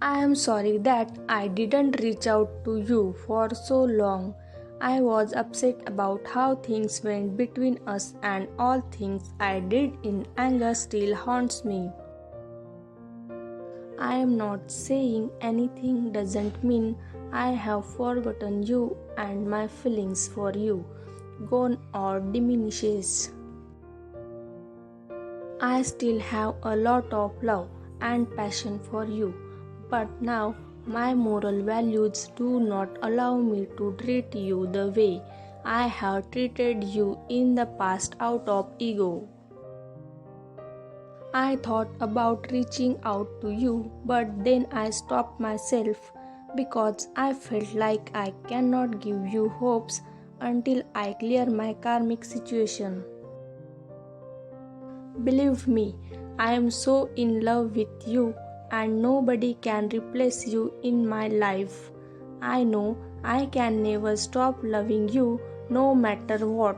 I am sorry that I didn't reach out to you for so long. I was upset about how things went between us, and all things I did in anger still haunts me. I am not saying anything doesn't mean I have forgotten you and my feelings for you gone or diminishes. I still have a lot of love and passion for you, but now my moral values do not allow me to treat you the way I have treated you in the past out of ego. I thought about reaching out to you, but then I stopped myself because I felt like I cannot give you hopes until I clear my karmic situation. Believe me, I am so in love with you and nobody can replace you in my life. I know I can never stop loving you no matter what.